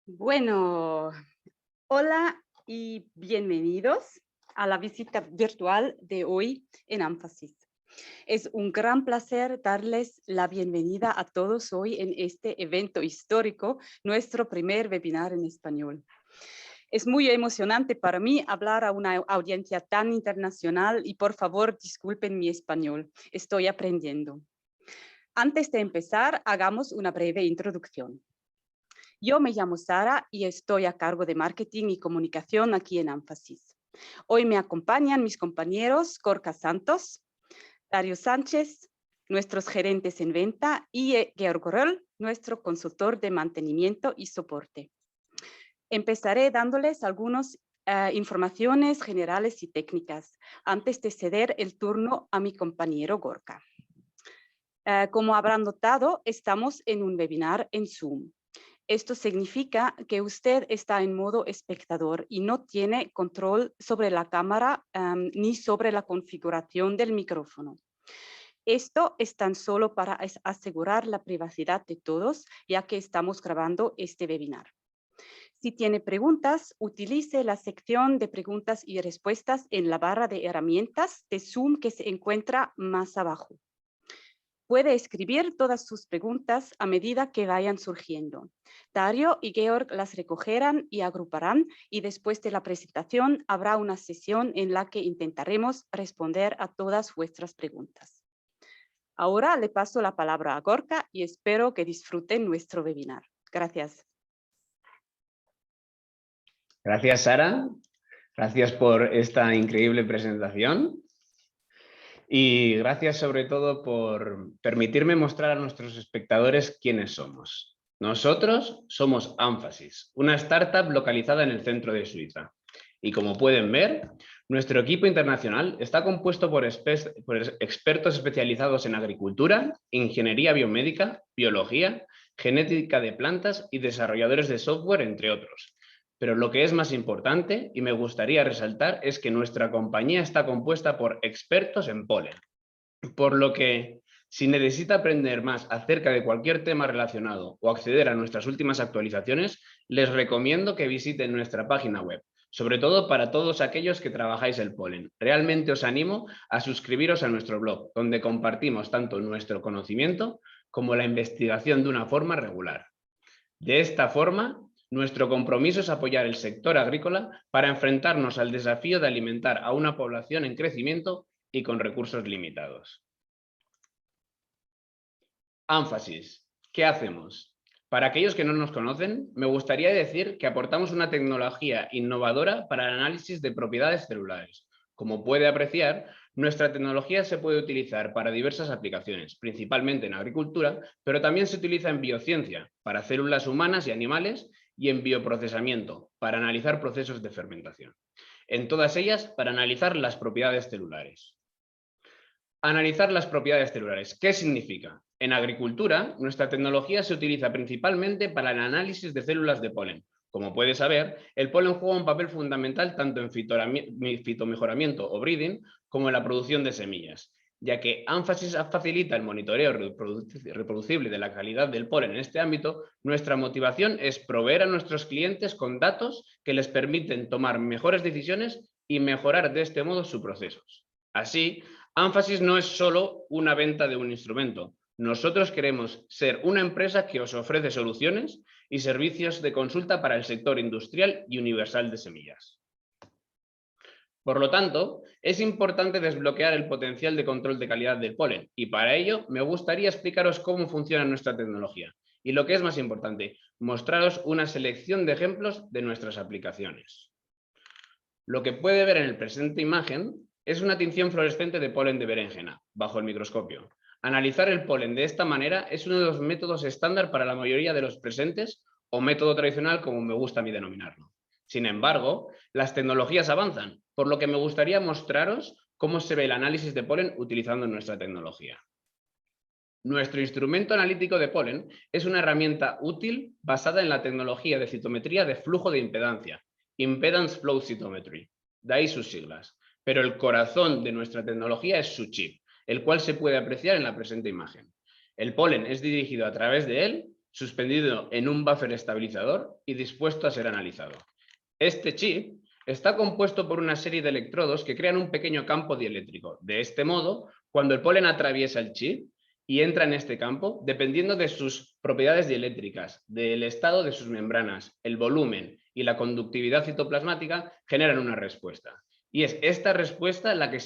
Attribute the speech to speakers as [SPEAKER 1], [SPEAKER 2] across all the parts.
[SPEAKER 1] Bueno, hola y bienvenidos a la visita virtual de hoy en Énfasis. Es un gran placer darles la bienvenida a todos hoy en este evento histórico, nuestro primer webinar en español. Es muy emocionante para mí hablar a una audiencia tan internacional y por favor disculpen mi español, estoy aprendiendo. Antes de empezar, hagamos una breve introducción. Yo me llamo Sara y estoy a cargo de marketing y comunicación aquí en Énfasis. Hoy me acompañan mis compañeros Gorka Santos, Dario Sánchez, nuestros gerentes en venta y Georg Röll, nuestro consultor de mantenimiento y soporte. Empezaré dándoles algunas informaciones generales y técnicas antes de ceder el turno a mi compañero Gorka. Como habrán notado, estamos en un webinar en Zoom. Esto significa que usted está en modo espectador y no tiene control sobre la cámara ni sobre la configuración del micrófono. Esto es tan solo para asegurar la privacidad de todos, ya que estamos grabando este webinar. Si tiene preguntas, utilice la sección de preguntas y respuestas en la barra de herramientas de Zoom que se encuentra más abajo. Puede escribir todas sus preguntas a medida que vayan surgiendo. Dario y Georg las recogerán y agruparán y después de la presentación habrá una sesión en la que intentaremos responder a todas vuestras preguntas. Ahora le paso la palabra a Gorka y espero que disfruten nuestro webinar. Gracias.
[SPEAKER 2] Gracias, Sara. Gracias por esta increíble presentación. Y gracias sobre todo por permitirme mostrar a nuestros espectadores quiénes somos. Nosotros somos Énfasis, una startup localizada en el centro de Suiza. Y como pueden ver, nuestro equipo internacional está compuesto por expertos especializados en agricultura, ingeniería biomédica, biología, genética de plantas y desarrolladores de software, entre otros. Pero lo que es más importante y me gustaría resaltar es que nuestra compañía está compuesta por expertos en polen. Por lo que, si necesita aprender más acerca de cualquier tema relacionado o acceder a nuestras últimas actualizaciones, les recomiendo que visiten nuestra página web, sobre todo para todos aquellos que trabajáis el polen. Realmente os animo a suscribiros a nuestro blog, donde compartimos tanto nuestro conocimiento como la investigación de una forma regular. De esta forma, nuestro compromiso es apoyar el sector agrícola para enfrentarnos al desafío de alimentar a una población en crecimiento y con recursos limitados. Énfasis. ¿Qué hacemos? Para aquellos que no nos conocen, me gustaría decir que aportamos una tecnología innovadora para el análisis de propiedades celulares. Como puede apreciar, nuestra tecnología se puede utilizar para diversas aplicaciones, principalmente en agricultura, pero también se utiliza en biociencia, para células humanas y animales, y en bioprocesamiento, para analizar procesos de fermentación. En todas ellas, para analizar las propiedades celulares. Analizar las propiedades celulares. ¿Qué significa? En agricultura, nuestra tecnología se utiliza principalmente para el análisis de células de polen. Como puedes saber, el polen juega un papel fundamental tanto en fitomejoramiento o breeding como en la producción de semillas, ya que Énfasis facilita el monitoreo reproducible de la calidad del polen en este ámbito. Nuestra motivación es proveer a nuestros clientes con datos que les permiten tomar mejores decisiones y mejorar de este modo sus procesos. Así, Énfasis no es solo una venta de un instrumento. Nosotros queremos ser una empresa que os ofrece soluciones y servicios de consulta para el sector industrial y universal de semillas. Por lo tanto, es importante desbloquear el potencial de control de calidad del polen y para ello me gustaría explicaros cómo funciona nuestra tecnología y, lo que es más importante, mostraros una selección de ejemplos de nuestras aplicaciones. Lo que puede ver en el presente imagen es una tinción fluorescente de polen de berenjena, bajo el microscopio. Analizar el polen de esta manera es uno de los métodos estándar para la mayoría de los presentes, o método tradicional, como me gusta a mí denominarlo. Sin embargo, las tecnologías avanzan, por lo que me gustaría mostraros cómo se ve el análisis de polen utilizando nuestra tecnología. Nuestro instrumento analítico de polen es una herramienta útil basada en la tecnología de citometría de flujo de impedancia, Impedance Flow Cytometry, de ahí sus siglas. Pero el corazón de nuestra tecnología es su chip, el cual se puede apreciar en la presente imagen. El polen es dirigido a través de él suspendido en un buffer estabilizador y dispuesto a ser analizado. Este chip está compuesto por una serie de electrodos que crean un pequeño campo dieléctrico. De este modo, cuando el polen atraviesa el chip y entra en este campo, dependiendo de sus propiedades dieléctricas, del estado de sus membranas, el volumen y la conductividad citoplasmática, generan una respuesta. Y es esta respuesta la que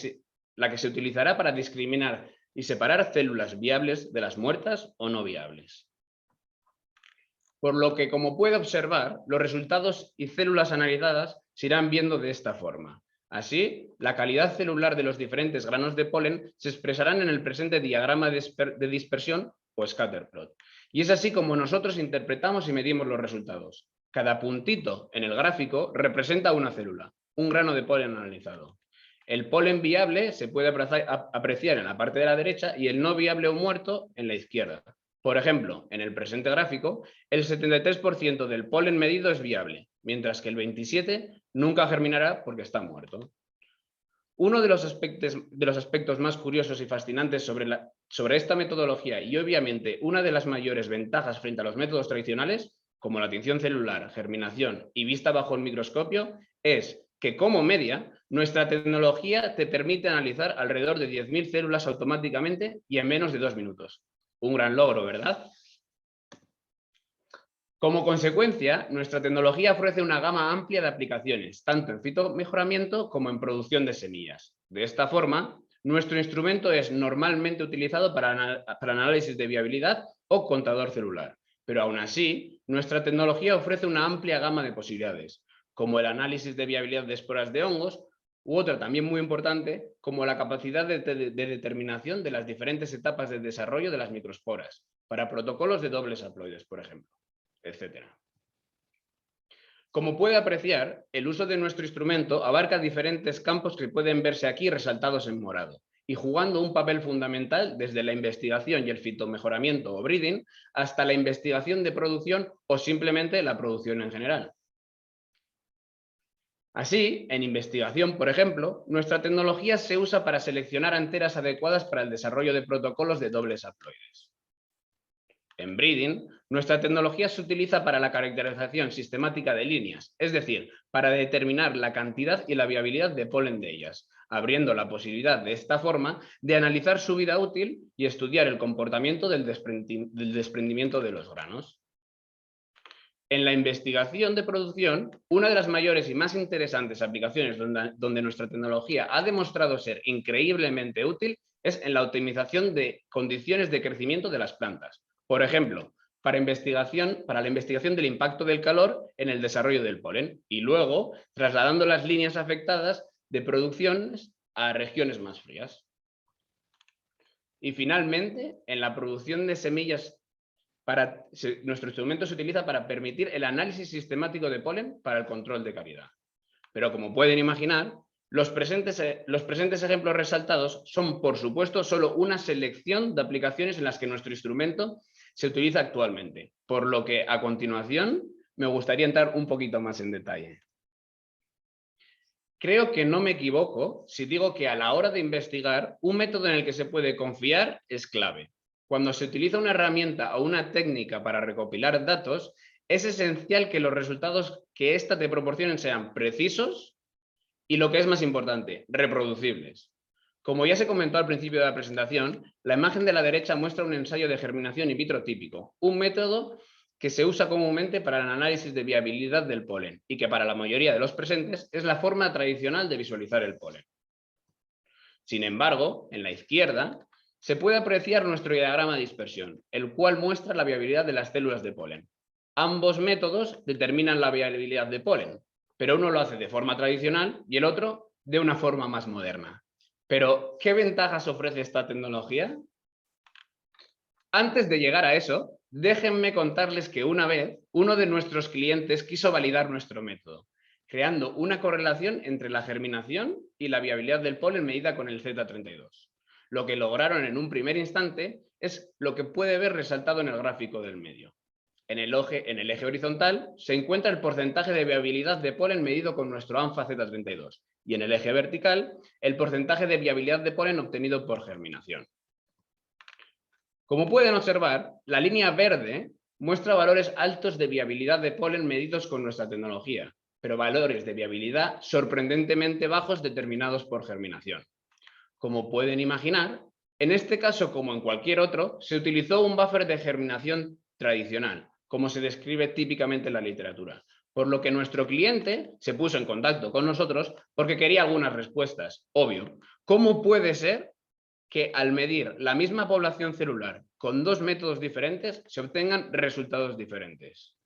[SPEAKER 2] se utilizará para discriminar y separar células viables de las muertas o no viables. Por lo que, como puede observar, los resultados y células analizadas se irán viendo de esta forma. Así, la calidad celular de los diferentes granos de polen se expresarán en el presente diagrama de dispersión o scatter plot. Y es así como nosotros interpretamos y medimos los resultados. Cada puntito en el gráfico representa una célula, un grano de polen analizado. El polen viable se puede apreciar en la parte de la derecha y el no viable o muerto en la izquierda. Por ejemplo, en el presente gráfico, el 73% del polen medido es viable, mientras que el 27% nunca germinará porque está muerto. Uno de los aspectos más curiosos y fascinantes sobre esta metodología, y obviamente una de las mayores ventajas frente a los métodos tradicionales, como la tinción celular, germinación y vista bajo el microscopio, es que como media, nuestra tecnología te permite analizar alrededor de 10.000 células automáticamente y en menos de 2 minutos. Un gran logro, ¿verdad? Como consecuencia, nuestra tecnología ofrece una gama amplia de aplicaciones, tanto en fitomejoramiento como en producción de semillas. De esta forma, nuestro instrumento es normalmente utilizado para análisis de viabilidad o contador celular, pero aún así, nuestra tecnología ofrece una amplia gama de posibilidades, como el análisis de viabilidad de esporas de hongos, u otra también muy importante, como la capacidad de determinación de las diferentes etapas de desarrollo de las microesporas, para protocolos de dobles haploides, por ejemplo, etc. Como puede apreciar, el uso de nuestro instrumento abarca diferentes campos que pueden verse aquí resaltados en morado, y jugando un papel fundamental desde la investigación y el fitomejoramiento o breeding hasta la investigación de producción o simplemente la producción en general. Así, en investigación, por ejemplo, nuestra tecnología se usa para seleccionar anteras adecuadas para el desarrollo de protocolos de dobles haploides. En breeding, nuestra tecnología se utiliza para la caracterización sistemática de líneas, es decir, para determinar la cantidad y la viabilidad de polen de ellas, abriendo la posibilidad de esta forma de analizar su vida útil y estudiar el comportamiento del desprendimiento de los granos. En la investigación de producción, una de las mayores y más interesantes aplicaciones donde nuestra tecnología ha demostrado ser increíblemente útil es en la optimización de condiciones de crecimiento de las plantas. Por ejemplo, para la investigación del impacto del calor en el desarrollo del polen y luego trasladando las líneas afectadas de producción a regiones más frías. Y finalmente, en la producción de semillas, nuestro instrumento se utiliza para permitir el análisis sistemático de polen para el control de calidad. Pero como pueden imaginar, los presentes ejemplos resaltados son, por supuesto, solo una selección de aplicaciones en las que nuestro instrumento se utiliza actualmente, por lo que a continuación me gustaría entrar un poquito más en detalle. Creo que no me equivoco si digo que a la hora de investigar, un método en el que se puede confiar es clave. Cuando se utiliza una herramienta o una técnica para recopilar datos, es esencial que los resultados que ésta te proporcionen sean precisos y, lo que es más importante, reproducibles. Como ya se comentó al principio de la presentación, la imagen de la derecha muestra un ensayo de germinación in vitro típico, un método que se usa comúnmente para el análisis de viabilidad del polen y que para la mayoría de los presentes es la forma tradicional de visualizar el polen. Sin embargo, en la izquierda se puede apreciar nuestro diagrama de dispersión, el cual muestra la viabilidad de las células de polen. Ambos métodos determinan la viabilidad de polen, pero uno lo hace de forma tradicional y el otro de una forma más moderna. Pero, ¿qué ventajas ofrece esta tecnología? Antes de llegar a eso, déjenme contarles que una vez uno de nuestros clientes quiso validar nuestro método, creando una correlación entre la germinación y la viabilidad del polen medida con el Z32. Lo que lograron en un primer instante es lo que puede ver resaltado en el gráfico del medio. En el eje horizontal se encuentra el porcentaje de viabilidad de polen medido con nuestro ANFA Z32 y en el eje vertical el porcentaje de viabilidad de polen obtenido por germinación. Como pueden observar, la línea verde muestra valores altos de viabilidad de polen medidos con nuestra tecnología, pero valores de viabilidad sorprendentemente bajos determinados por germinación. Como pueden imaginar, en este caso, como en cualquier otro, se utilizó un buffer de germinación tradicional, como se describe típicamente en la literatura, por lo que nuestro cliente se puso en contacto con nosotros porque quería algunas respuestas. Obvio, ¿cómo puede ser que al medir la misma población celular con dos métodos diferentes se obtengan resultados diferentes?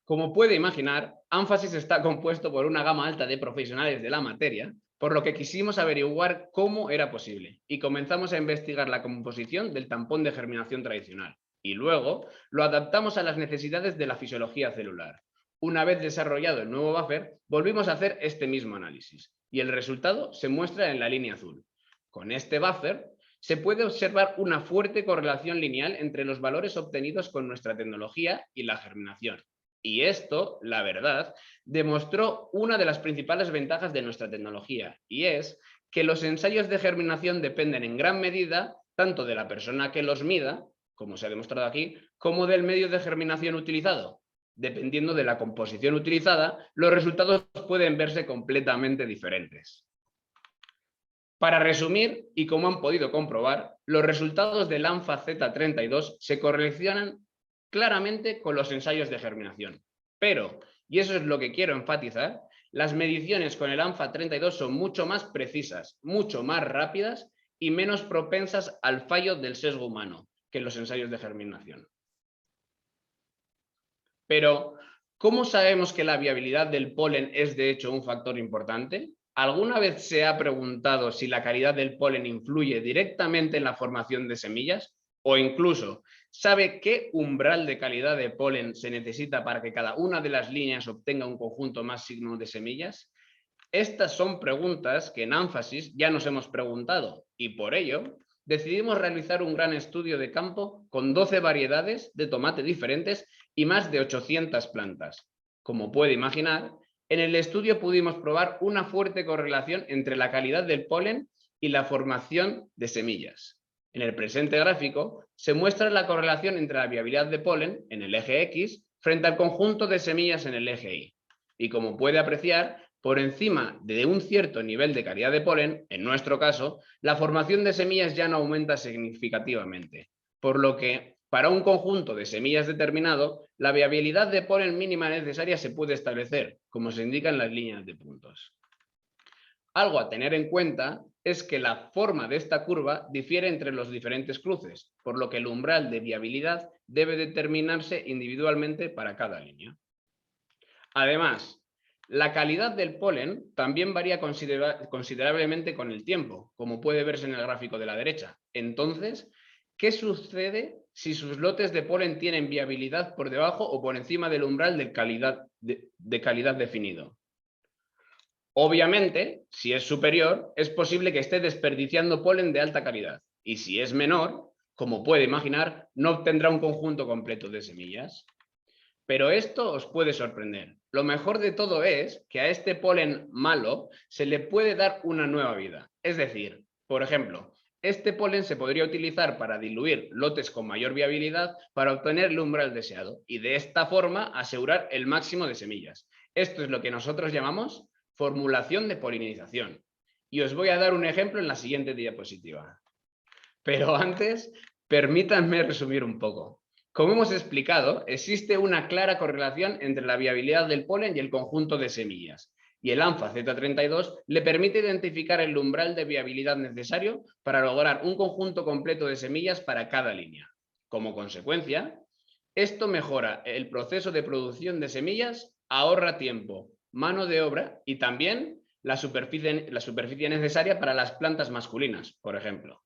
[SPEAKER 2] Como puede imaginar, Anfasis está compuesto por una gama alta de profesionales de la materia, por lo que quisimos averiguar cómo era posible y comenzamos a investigar la composición del tampón de germinación tradicional y luego lo adaptamos a las necesidades de la fisiología celular. Una vez desarrollado el nuevo buffer, volvimos a hacer este mismo análisis y el resultado se muestra en la línea azul. Con este buffer se puede observar una fuerte correlación lineal entre los valores obtenidos con nuestra tecnología y la germinación. Y esto, la verdad, demostró una de las principales ventajas de nuestra tecnología, y es que los ensayos de germinación dependen en gran medida tanto de la persona que los mida, como se ha demostrado aquí, como del medio de germinación utilizado. Dependiendo de la composición utilizada, los resultados pueden verse completamente diferentes. Para resumir, y como han podido comprobar, los resultados del ANFA Z32 se correlacionan claramente con los ensayos de germinación. Pero, y eso es lo que quiero enfatizar, las mediciones con el ANFA 32 son mucho más precisas, mucho más rápidas y menos propensas al fallo del sesgo humano que los ensayos de germinación. Pero, ¿cómo sabemos que la viabilidad del polen es de hecho un factor importante? ¿Alguna vez se ha preguntado si la calidad del polen influye directamente en la formación de semillas? O incluso, ¿sabe qué umbral de calidad de polen se necesita para que cada una de las líneas obtenga un conjunto máximo de semillas? Estas son preguntas que en Anfasis ya nos hemos preguntado y por ello decidimos realizar un gran estudio de campo con 12 variedades de tomate diferentes y más de 800 plantas. Como puede imaginar, en el estudio pudimos probar una fuerte correlación entre la calidad del polen y la formación de semillas. En el presente gráfico se muestra la correlación entre la viabilidad de polen en el eje X frente al conjunto de semillas en el eje Y. Y como puede apreciar, por encima de un cierto nivel de calidad de polen, en nuestro caso, la formación de semillas ya no aumenta significativamente, por lo que para un conjunto de semillas determinado, la viabilidad de polen mínima necesaria se puede establecer, como se indica en las líneas de puntos. Algo a tener en cuenta es que la forma de esta curva difiere entre los diferentes cruces, por lo que el umbral de viabilidad debe determinarse individualmente para cada línea. Además, la calidad del polen también varía considerablemente con el tiempo, como puede verse en el gráfico de la derecha. Entonces, ¿qué sucede si sus lotes de polen tienen viabilidad por debajo o por encima del umbral de calidad definido? Obviamente, si es superior, es posible que esté desperdiciando polen de alta calidad. Y si es menor, como puede imaginar, no obtendrá un conjunto completo de semillas. Pero esto os puede sorprender. Lo mejor de todo es que a este polen malo se le puede dar una nueva vida. Es decir, por ejemplo, este polen se podría utilizar para diluir lotes con mayor viabilidad para obtener el umbral deseado y de esta forma asegurar el máximo de semillas. Esto es lo que nosotros llamamos formulación de polinización. Y os voy a dar un ejemplo en la siguiente diapositiva. Pero antes, permítanme resumir un poco. Como hemos explicado, existe una clara correlación entre la viabilidad del polen y el conjunto de semillas, y el ANFA Z32 le permite identificar el umbral de viabilidad necesario para lograr un conjunto completo de semillas para cada línea. Como consecuencia, esto mejora el proceso de producción de semillas, ahorra tiempo, mano de obra y también la superficie necesaria para las plantas masculinas, por ejemplo.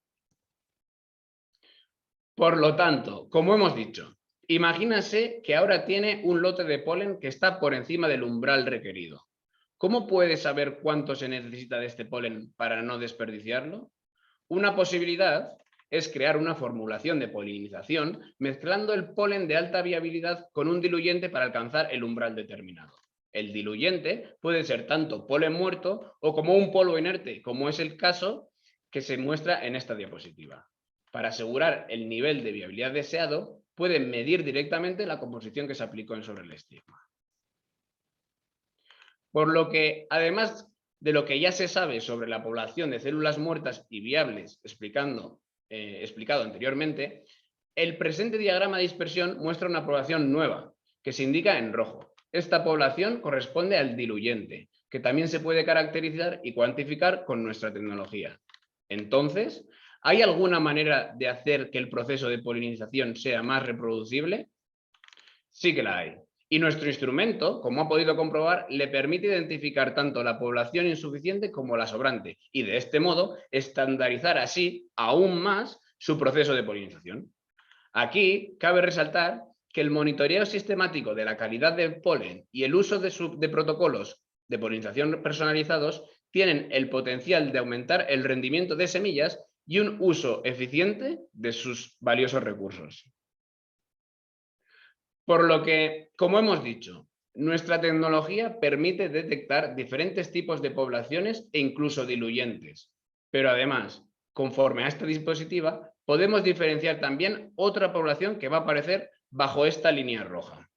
[SPEAKER 2] Por lo tanto, como hemos dicho, imagínase que ahora tiene un lote de polen que está por encima del umbral requerido. ¿Cómo puede saber cuánto se necesita de este polen para no desperdiciarlo? Una posibilidad es crear una formulación de polinización mezclando el polen de alta viabilidad con un diluyente para alcanzar el umbral determinado. El diluyente puede ser tanto polen muerto o como un polvo inerte, como es el caso que se muestra en esta diapositiva. Para asegurar el nivel de viabilidad deseado, puede medir directamente la composición que se aplicó sobre el estigma. Por lo que, además de lo que ya se sabe sobre la población de células muertas y viables, explicado anteriormente, el presente diagrama de dispersión muestra una población nueva, que se indica en rojo. Esta población corresponde al diluyente, que también se puede caracterizar y cuantificar con nuestra tecnología. Entonces, ¿hay alguna manera de hacer que el proceso de polinización sea más reproducible? Sí que la hay. Y nuestro instrumento, como ha podido comprobar, le permite identificar tanto la población insuficiente como la sobrante y, de este modo, estandarizar así aún más su proceso de polinización. Aquí cabe resaltar que el monitoreo sistemático de la calidad del polen y el uso de protocolos de polinización personalizados tienen el potencial de aumentar el rendimiento de semillas y un uso eficiente de sus valiosos recursos. Por lo que, como hemos dicho, nuestra tecnología permite detectar diferentes tipos de poblaciones e incluso diluyentes. Pero además, conforme a esta dispositiva, podemos diferenciar también otra población que va a aparecer bajo esta línea roja.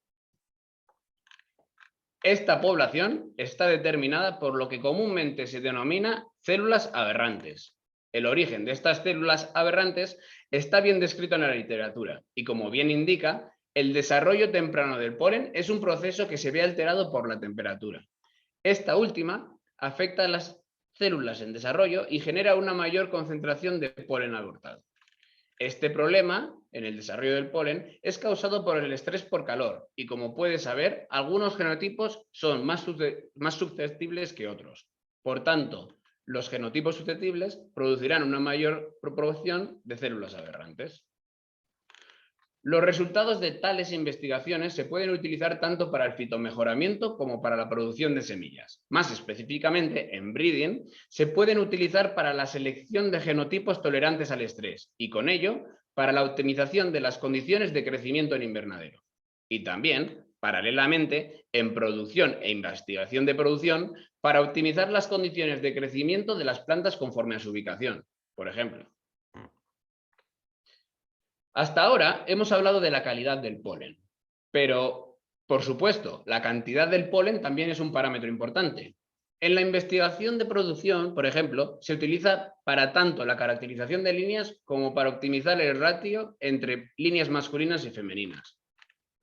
[SPEAKER 2] Esta población está determinada por lo que comúnmente se denomina células aberrantes. El origen de estas células aberrantes está bien descrito en la literatura y, como bien indica, el desarrollo temprano del polen es un proceso que se ve alterado por la temperatura. Esta última afecta a las células en desarrollo y genera una mayor concentración de polen abortado. Este problema en el desarrollo del polen es causado por el estrés por calor y, como puedes saber, algunos genotipos son más susceptibles que otros. Por tanto, los genotipos susceptibles producirán una mayor proporción de células aberrantes. Los resultados de tales investigaciones se pueden utilizar tanto para el fitomejoramiento como para la producción de semillas. Más específicamente, en breeding, se pueden utilizar para la selección de genotipos tolerantes al estrés y, con ello, para la optimización de las condiciones de crecimiento en invernadero. Y también, paralelamente, en producción e investigación de producción, para optimizar las condiciones de crecimiento de las plantas conforme a su ubicación, por ejemplo. Hasta ahora hemos hablado de la calidad del polen, pero, por supuesto, la cantidad del polen también es un parámetro importante. En la investigación de producción, por ejemplo, se utiliza para tanto la caracterización de líneas como para optimizar el ratio entre líneas masculinas y femeninas.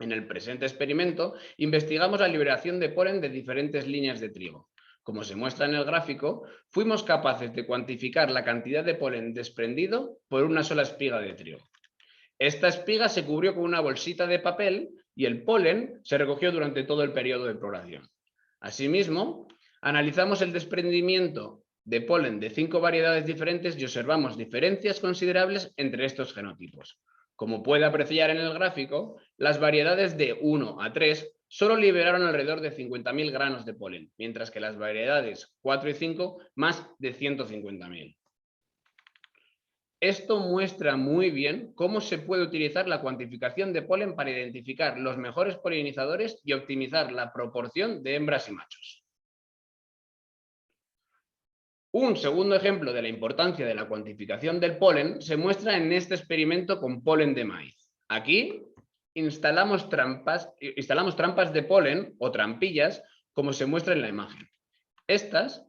[SPEAKER 2] En el presente experimento, investigamos la liberación de polen de diferentes líneas de trigo. Como se muestra en el gráfico, fuimos capaces de cuantificar la cantidad de polen desprendido por una sola espiga de trigo. Esta espiga se cubrió con una bolsita de papel y el polen se recogió durante todo el periodo de floración. Asimismo, analizamos el desprendimiento de polen de 5 variedades diferentes y observamos diferencias considerables entre estos genotipos. Como puede apreciar en el gráfico, las variedades de 1 a 3 solo liberaron alrededor de 50.000 granos de polen, mientras que las variedades 4 y 5 más de 150.000. Esto muestra muy bien cómo se puede utilizar la cuantificación de polen para identificar los mejores polinizadores y optimizar la proporción de hembras y machos. Un segundo ejemplo de la importancia de la cuantificación del polen se muestra en este experimento con polen de maíz. Aquí instalamos trampas de polen o trampillas, como se muestra en la imagen. Estas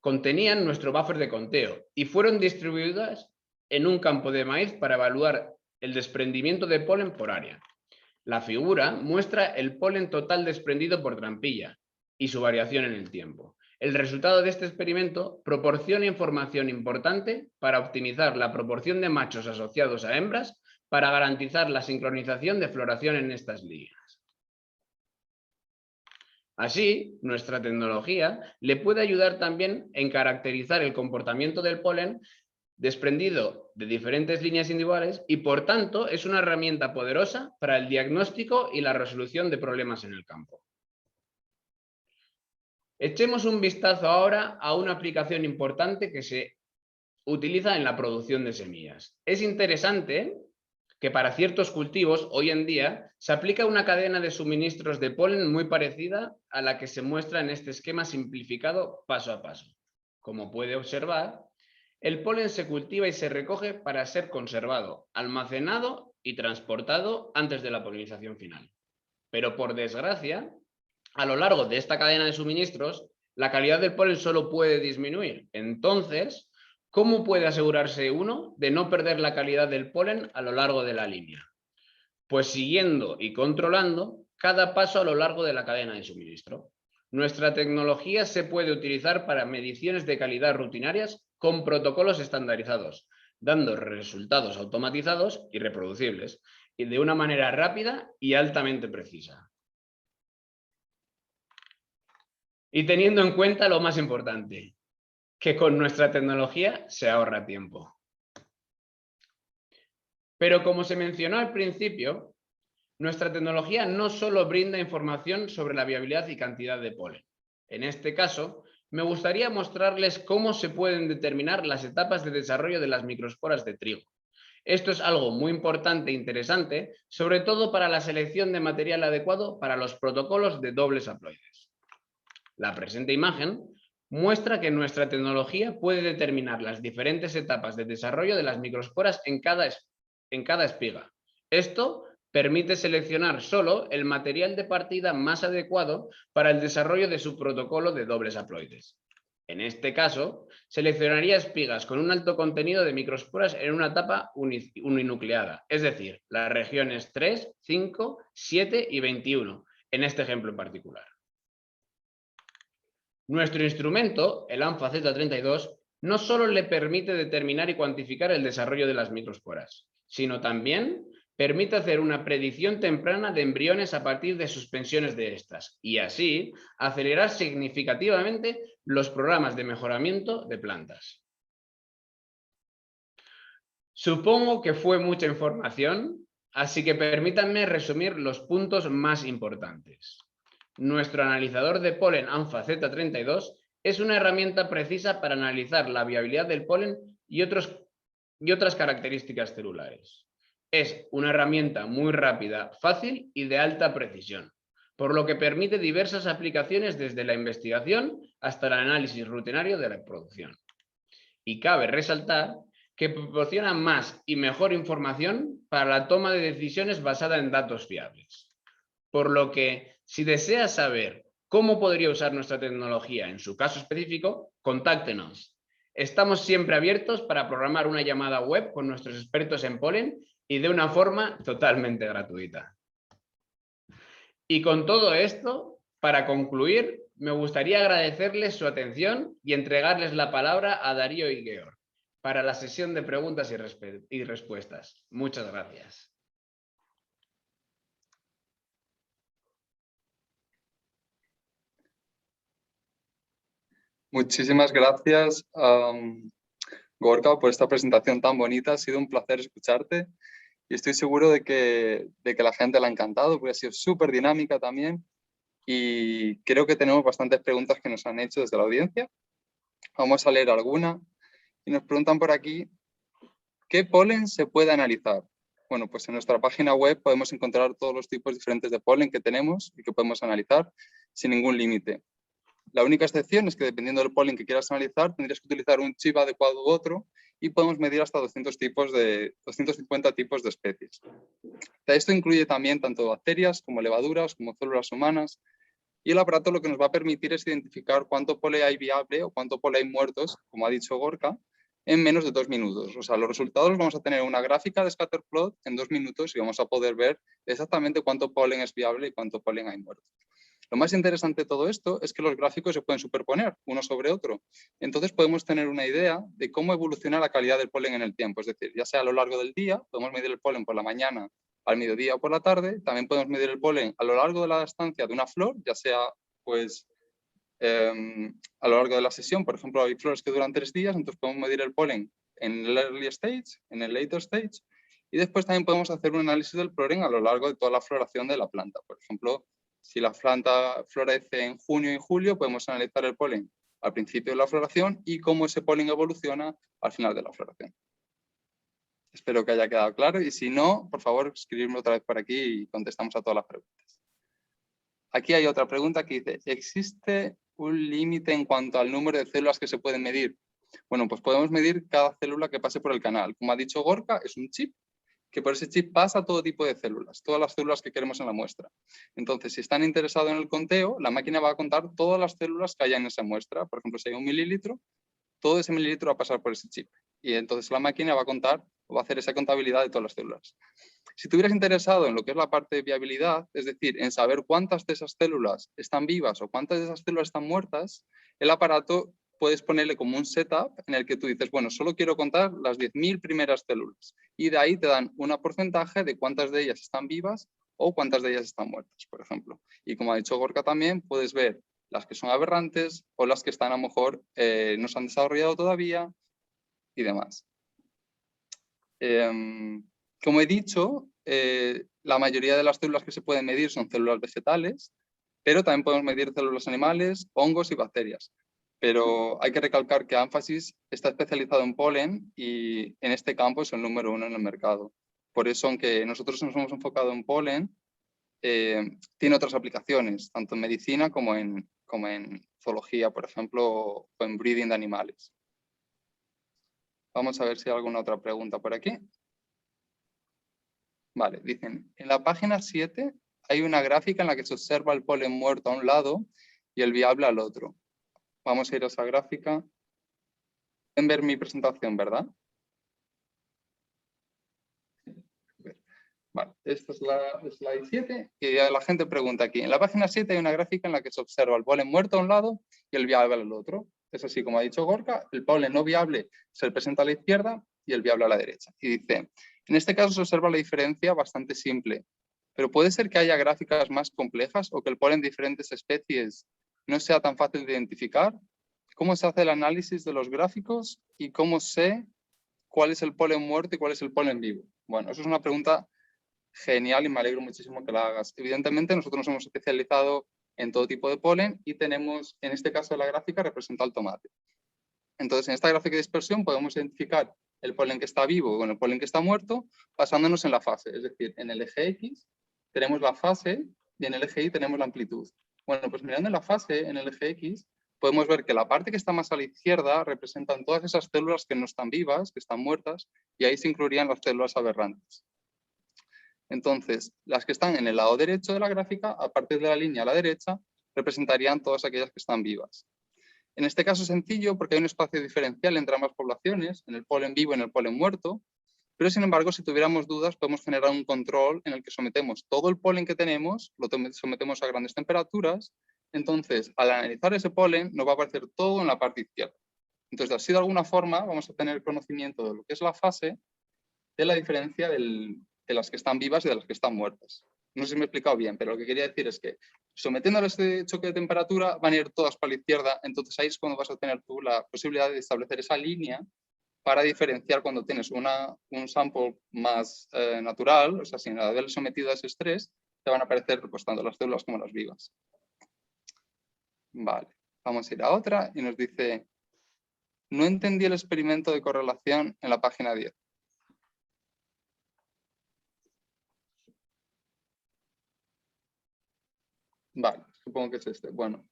[SPEAKER 2] contenían nuestro buffer de conteo y fueron distribuidas en un campo de maíz para evaluar el desprendimiento de polen por área. La figura muestra el polen total desprendido por trampilla y su variación en el tiempo. El resultado de este experimento proporciona información importante para optimizar la proporción de machos asociados a hembras para garantizar la sincronización de floración en estas líneas. Así, nuestra tecnología le puede ayudar también en caracterizar el comportamiento del polen desprendido de diferentes líneas individuales y, por tanto, es una herramienta poderosa para el diagnóstico y la resolución de problemas en el campo. Echemos un vistazo ahora a una aplicación importante que se utiliza en la producción de semillas. Es interesante que para ciertos cultivos hoy en día se aplica una cadena de suministros de polen muy parecida a la que se muestra en este esquema simplificado paso a paso. Como puede observar, el polen se cultiva y se recoge para ser conservado, almacenado y transportado antes de la polinización final. Pero por desgracia, a lo largo de esta cadena de suministros, la calidad del polen solo puede disminuir. Entonces, ¿cómo puede asegurarse uno de no perder la calidad del polen a lo largo de la línea? Pues siguiendo y controlando cada paso a lo largo de la cadena de suministro. Nuestra tecnología se puede utilizar para mediciones de calidad rutinarias con protocolos estandarizados, dando resultados automatizados y reproducibles, y de una manera rápida y altamente precisa. Y teniendo en cuenta lo más importante, que con nuestra tecnología se ahorra tiempo. Pero como se mencionó al principio, nuestra tecnología no solo brinda información sobre la viabilidad y cantidad de polen. En este caso, me gustaría mostrarles cómo se pueden determinar las etapas de desarrollo de las microesporas de trigo. Esto es algo muy importante e interesante, sobre todo para la selección de material adecuado para los protocolos de dobles haploides. La presente imagen muestra que nuestra tecnología puede determinar las diferentes etapas de desarrollo de las microesporas en cada espiga. Esto permite seleccionar solo el material de partida más adecuado para el desarrollo de su protocolo de dobles haploides. En este caso, seleccionaría espigas con un alto contenido de microesporas en una etapa uninucleada, es decir, las regiones 3, 5, 7 y 21, en este ejemplo en particular. Nuestro instrumento, el ANFA Z32, no solo le permite determinar y cuantificar el desarrollo de las microesporas, sino también permite hacer una predicción temprana de embriones a partir de suspensiones de estas y así acelerar significativamente los programas de mejoramiento de plantas. Supongo que fue mucha información, así que permítanme resumir los puntos más importantes. Nuestro analizador de polen ANFA Z32 es una herramienta precisa para analizar la viabilidad del polen y otras características celulares. Es una herramienta muy rápida, fácil y de alta precisión, por lo que permite diversas aplicaciones desde la investigación hasta el análisis rutinario de la producción. Y cabe resaltar que proporciona más y mejor información para la toma de decisiones basada en datos fiables. Por lo que, si desea saber cómo podría usar nuestra tecnología en su caso específico, contáctenos. Estamos siempre abiertos para programar una llamada web con nuestros expertos en polen y de una forma totalmente gratuita. Y con todo esto, para concluir, me gustaría agradecerles su atención y entregarles la palabra a Darío y Georg para la sesión de preguntas y respuestas. Muchas gracias.
[SPEAKER 3] Muchísimas gracias, Gorka, por esta presentación tan bonita. Ha sido un placer escucharte y estoy seguro de que la gente la ha encantado porque ha sido súper dinámica también y creo que tenemos bastantes preguntas que nos han hecho desde la audiencia. Vamos a leer alguna y nos preguntan por aquí, ¿qué polen se puede analizar? Bueno, pues en nuestra página web podemos encontrar todos los tipos diferentes de polen que tenemos y que podemos analizar sin ningún límite. La única excepción es que dependiendo del polen que quieras analizar, tendrías que utilizar un chip adecuado u otro y podemos medir hasta 250 tipos de especies. Esto incluye también tanto bacterias como levaduras, como células humanas. Y el aparato lo que nos va a permitir es identificar cuánto polen hay viable o cuánto polen hay muertos, como ha dicho Gorka, en menos de 2 minutos. O sea, los resultados los vamos a tener en una gráfica de scatterplot en 2 minutos y vamos a poder ver exactamente cuánto polen es viable y cuánto polen hay muerto. Lo más interesante de todo esto es que los gráficos se pueden superponer uno sobre otro. Entonces podemos tener una idea de cómo evoluciona la calidad del polen en el tiempo. Es decir, ya sea a lo largo del día, podemos medir el polen por la mañana, al mediodía o por la tarde. También podemos medir el polen a lo largo de la estancia de una flor, ya sea pues a lo largo de la sesión. Por ejemplo, hay flores que duran 3 días, entonces podemos medir el polen en el early stage, en el later stage, y después también podemos hacer un análisis del polen a lo largo de toda la floración de la planta. Por ejemplo, si la planta florece en junio y julio, podemos analizar el polen al principio de la floración y cómo ese polen evoluciona al final de la floración. Espero que haya quedado claro y si no, por favor, escribirme otra vez por aquí y contestamos a todas las preguntas. Aquí hay otra pregunta que dice, ¿existe un límite en cuanto al número de células que se pueden medir? Bueno, pues podemos medir cada célula que pase por el canal. Como ha dicho Gorka, es un chip que por ese chip pasa todo tipo de células, todas las células que queremos en la muestra. Entonces, si están interesados en el conteo, la máquina va a contar todas las células que haya en esa muestra. Por ejemplo, si hay 1 mililitro, todo ese mililitro va a pasar por ese chip. Y entonces la máquina va a contar o va a hacer esa contabilidad de todas las células. Si estuvieras interesado en lo que es la parte de viabilidad, es decir, en saber cuántas de esas células están vivas o cuántas de esas células están muertas, el aparato puedes ponerle como un setup en el que tú dices, bueno, solo quiero contar las 10.000 primeras células. Y de ahí te dan un porcentaje de cuántas de ellas están vivas o cuántas de ellas están muertas, por ejemplo. Y como ha dicho Gorka también, puedes ver las que son aberrantes o las que están a lo mejor no se han desarrollado todavía y demás. Como he dicho, la mayoría de las células que se pueden medir son células vegetales, pero también podemos medir células animales, hongos y bacterias. Pero hay que recalcar que Amphasis está especializado en polen y en este campo es el número 1 en el mercado. Por eso, aunque nosotros nos hemos enfocado en polen, tiene otras aplicaciones, tanto en medicina como en zoología, por ejemplo, o en breeding de animales. Vamos a ver si hay alguna otra pregunta por aquí. Vale, dicen, en la página 7 hay una gráfica en la que se observa el polen muerto a un lado y el viable al otro. Vamos a ir a esa gráfica. Pueden ver mi presentación, ¿verdad? Vale, esta es la slide 7 y la gente pregunta aquí. En la página 7 hay una gráfica en la que se observa el polen muerto a un lado y el viable al otro. Es así como ha dicho Gorka, el polen no viable se presenta a la izquierda y el viable a la derecha. Y dice, en este caso se observa la diferencia bastante simple, pero puede ser que haya gráficas más complejas o que el polen de diferentes especies no sea tan fácil de identificar. ¿Cómo se hace el análisis de los gráficos y cómo sé cuál es el polen muerto y cuál es el polen vivo? Bueno, eso es una pregunta genial y me alegro muchísimo que la hagas. Evidentemente, nosotros nos hemos especializado en todo tipo de polen y tenemos, en este caso de la gráfica, representa el tomate. Entonces, en esta gráfica de dispersión podemos identificar el polen que está vivo con el polen que está muerto, basándonos en la fase. Es decir, en el eje X tenemos la fase y en el eje Y tenemos la amplitud. Bueno, pues mirando en la fase, en el eje X, podemos ver que la parte que está más a la izquierda representan todas esas células que no están vivas, que están muertas, y ahí se incluirían las células aberrantes. Entonces, las que están en el lado derecho de la gráfica, a partir de la línea a la derecha, representarían todas aquellas que están vivas. En este caso es sencillo porque hay un espacio diferencial entre ambas poblaciones, en el polen vivo y en el polen muerto, pero sin embargo, si tuviéramos dudas, podemos generar un control en el que sometemos todo el polen que tenemos, lo sometemos a grandes temperaturas, entonces al analizar ese polen nos va a aparecer todo en la parte izquierda. Entonces, así de alguna forma vamos a tener conocimiento de lo que es la fase, de la diferencia de las que están vivas y de las que están muertas. No sé si me he explicado bien, pero lo que quería decir es que sometiéndole a este choque de temperatura van a ir todas para la izquierda, entonces ahí es cuando vas a tener tú la posibilidad de establecer esa línea para diferenciar cuando tienes un sample más natural, o sea, sin haber sometido a ese estrés, te van a aparecer pues, tanto las células como las vivas. Vale, vamos a ir a otra y nos dice, no entendí el experimento de correlación en la página 10. Vale, supongo que es este. Bueno,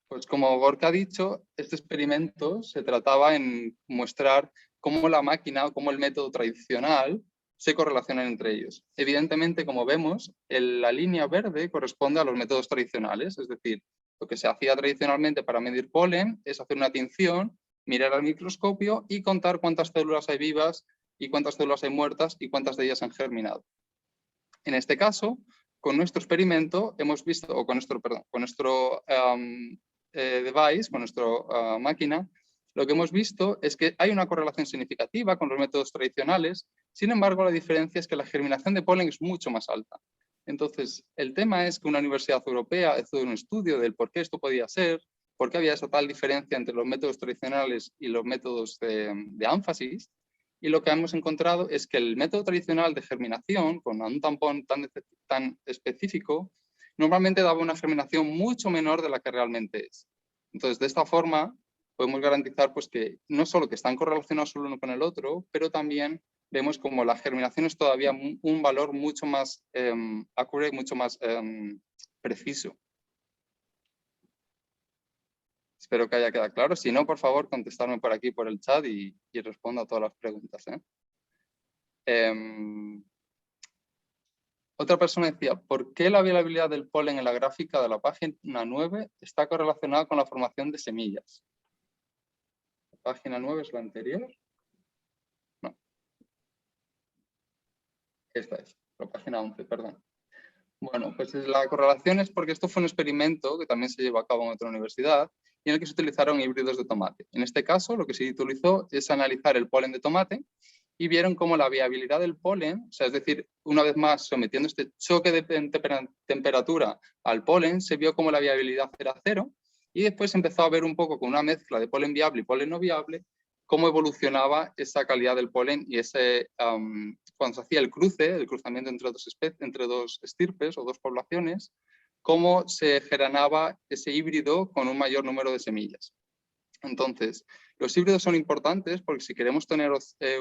[SPEAKER 3] pues como Gorka ha dicho, este experimento se trataba en mostrar cómo la máquina o cómo el método tradicional se correlacionan entre ellos. Evidentemente, como vemos, la línea verde corresponde a los métodos tradicionales, es decir, lo que se hacía tradicionalmente para medir polen es hacer una tinción, mirar al microscopio y contar cuántas células hay vivas y cuántas células hay muertas y cuántas de ellas han germinado. En este caso, con nuestro experimento hemos visto, o con nuestro device, con nuestra máquina, lo que hemos visto es que hay una correlación significativa con los métodos tradicionales, sin embargo la diferencia es que la germinación de polen es mucho más alta. Entonces, el tema es que una universidad europea hizo un estudio del por qué esto podía ser, por qué había esa tal diferencia entre los métodos tradicionales y los métodos de Amphasis, y lo que hemos encontrado es que el método tradicional de germinación, con un tampón tan específico, normalmente daba una germinación mucho menor de la que realmente es. Entonces, de esta forma, podemos garantizar pues, que no solo que están correlacionados el uno con el otro, pero también vemos como la germinación es todavía un valor mucho más accurate, mucho más preciso. Espero que haya quedado claro. Si no, por favor, contestarme por aquí, por el chat y respondo a todas las preguntas. Otra persona decía, ¿por qué la viabilidad del polen en la gráfica de la página 9 está correlacionada con la formación de semillas? ¿La página 9 es la anterior? No. Esta es, la página 11, perdón. Bueno, pues la correlación es porque esto fue un experimento que también se llevó a cabo en otra universidad y en el que se utilizaron híbridos de tomate. En este caso, lo que se utilizó es analizar el polen de tomate y vieron cómo la viabilidad del polen, o sea, es decir, una vez más, sometiendo este choque de temperatura al polen, se vio como la viabilidad era 0 y después empezó a ver un poco con una mezcla de polen viable y polen no viable cómo evolucionaba esa calidad del polen y ese, cuando se hacía el cruzamiento entre dos estirpes o dos poblaciones, cómo se generaba ese híbrido con un mayor número de semillas. Entonces, los híbridos son importantes porque si queremos tener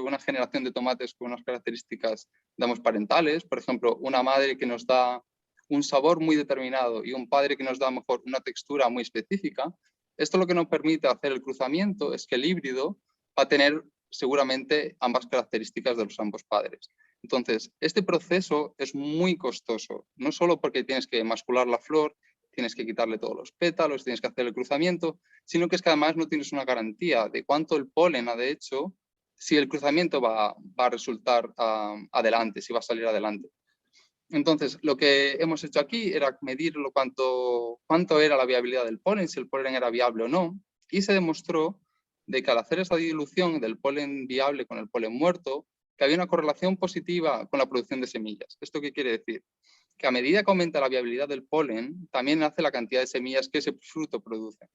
[SPEAKER 3] una generación de tomates con unas características, digamos, parentales, por ejemplo, una madre que nos da un sabor muy determinado y un padre que nos da mejor una textura muy específica, esto lo que nos permite hacer el cruzamiento es que el híbrido va a tener seguramente ambas características de los ambos padres. Entonces, este proceso es muy costoso, no solo porque tienes que mascular la flor, tienes que quitarle todos los pétalos, tienes que hacer el cruzamiento, sino que es que además no tienes una garantía de cuánto el polen ha de hecho, si el cruzamiento va a resultar adelante, si va a salir adelante. Entonces, lo que hemos hecho aquí era medir cuánto era la viabilidad del polen, si el polen era viable o no, y se demostró de que al hacer esa dilución del polen viable con el polen muerto, que había una correlación positiva con la producción de semillas. ¿Esto qué quiere decir? Que a medida que aumenta la viabilidad del polen, también hace la cantidad de semillas que ese fruto produce.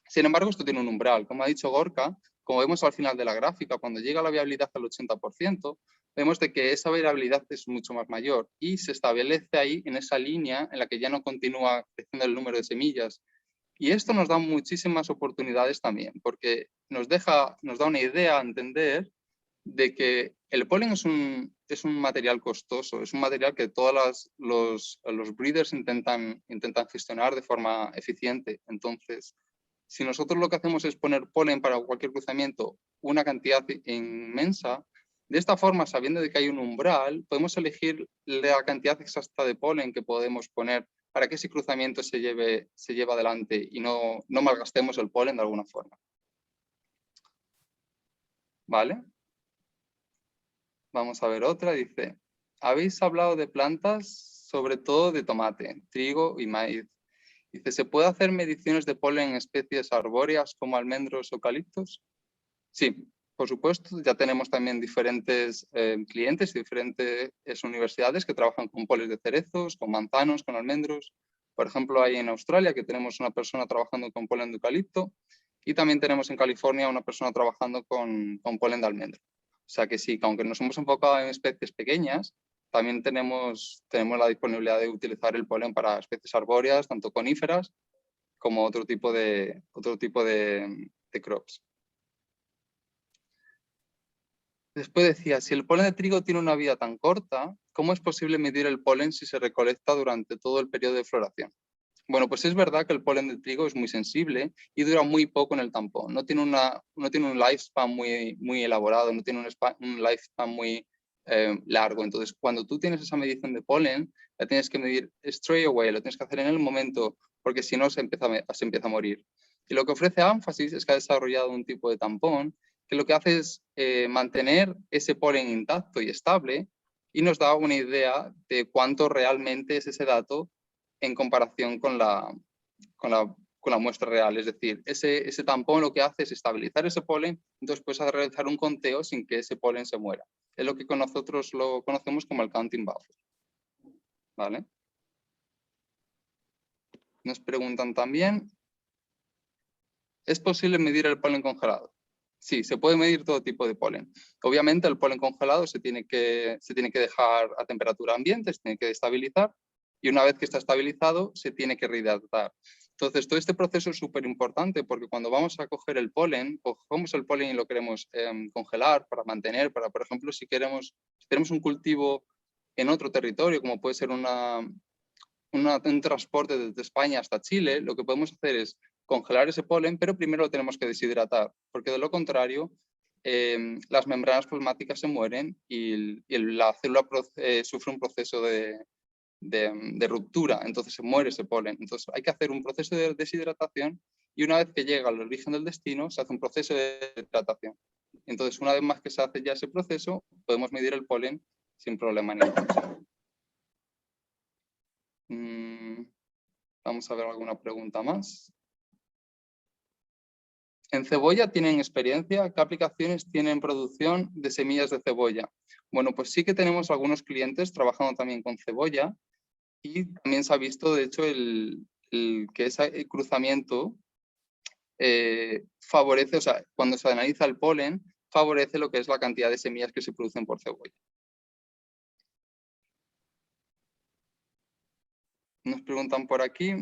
[SPEAKER 3] Sin embargo, esto tiene un umbral. Como ha dicho Gorka, como vemos al final de la gráfica, cuando llega la viabilidad al 80%, vemos de que esa variabilidad es mucho más mayor y se establece ahí en esa línea en la que ya no continúa creciendo el número de semillas. Y esto nos da muchísimas oportunidades también, porque nos da una idea a entender de que el polen es un material costoso, es un material que todos los breeders intentan gestionar de forma eficiente. Entonces, si nosotros lo que hacemos es poner polen para cualquier cruzamiento, una cantidad inmensa, de esta forma, sabiendo de que hay un umbral, podemos elegir la cantidad exacta de polen que podemos poner para que ese cruzamiento se lleve adelante y no malgastemos el polen de alguna forma. ¿Vale? Vamos a ver otra, dice, habéis hablado de plantas, sobre todo de tomate, trigo y maíz. Dice, ¿se puede hacer mediciones de polen en especies arbóreas como almendros o eucaliptos? Sí, por supuesto, ya tenemos también diferentes clientes y diferentes universidades que trabajan con polen de cerezos, con manzanos, con almendros. Por ejemplo, hay en Australia que tenemos una persona trabajando con polen de eucalipto y también tenemos en California una persona trabajando con polen de almendro. O sea que sí, que aunque nos hemos enfocado en especies pequeñas, también tenemos la disponibilidad de utilizar el polen para especies arbóreas, tanto coníferas como otro tipo de crops. Después decía, si el polen de trigo tiene una vida tan corta, ¿cómo es posible medir el polen si se recolecta durante todo el periodo de floración? Bueno, pues es verdad que el polen de trigo es muy sensible y dura muy poco en el tampón. No tiene un lifespan muy elaborado, no tiene un lifespan muy largo. Entonces, cuando tú tienes esa medición de polen, la tienes que medir straight away, lo tienes que hacer en el momento, porque si no se empieza a morir. Y lo que ofrece Amphasis es que ha desarrollado un tipo de tampón que lo que hace es mantener ese polen intacto y estable y nos da una idea de cuánto realmente es ese dato en comparación con la muestra real. Es decir, ese tampón lo que hace es estabilizar ese polen, entonces puedes realizar un conteo sin que ese polen se muera. Es lo que nosotros lo conocemos como el counting buffer. ¿Vale? Nos preguntan también, ¿es posible medir el polen congelado? Sí, se puede medir todo tipo de polen. Obviamente el polen congelado se tiene que dejar a temperatura ambiente, se tiene que estabilizar y una vez que está estabilizado se tiene que rehidratar. Entonces todo este proceso es súper importante porque cuando vamos a coger el polen, cogemos el polen y lo queremos congelar para mantener, por ejemplo, si tenemos un cultivo en otro territorio, como puede ser un transporte desde España hasta Chile, lo que podemos hacer es congelar ese polen, pero primero lo tenemos que deshidratar, porque de lo contrario las membranas plasmáticas se mueren y la célula sufre un proceso de ruptura, entonces se muere ese polen. Entonces hay que hacer un proceso de deshidratación y una vez que llega al origen del destino se hace un proceso de hidratación. Entonces una vez más que se hace ya ese proceso podemos medir el polen sin problema ninguno. Vamos a ver alguna pregunta más. ¿En cebolla tienen experiencia? ¿Qué aplicaciones tienen producción de semillas de cebolla? Bueno, pues sí que tenemos algunos clientes trabajando también con cebolla y también se ha visto, de hecho, que ese cruzamiento favorece, o sea, cuando se analiza el polen, favorece lo que es la cantidad de semillas que se producen por cebolla. Nos preguntan por aquí.